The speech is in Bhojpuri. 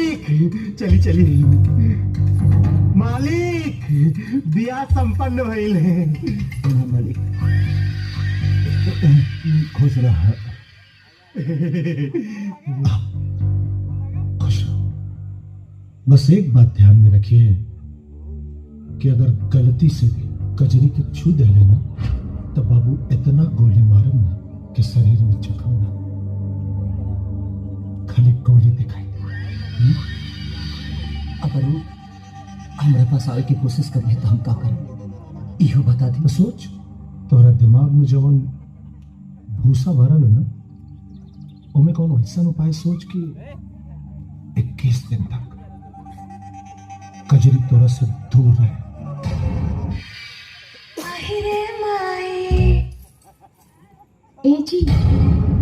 मालिक चली चली मालिक बिया संपन्न भइल है मालिक खुश रहा खुश रहो। बस एक बात ध्यान में रखिए कि अगर गलती से भी कजरी के छू दे लेना तो बाबू इतना गोली मारम ना कि शरीर में जख्म ना खाली गोली दिखाई दे। अगर वो हमारे पास आवे की कोशिश कर तो हम का करें इहो बता दी। तो सोच तोरा दिमाग में जवन भूसा भरल है ना उनमें कौन ऐसा उपाय सोच कि 21 दिन तक कजरी तोरा से दूर रहे। ए जी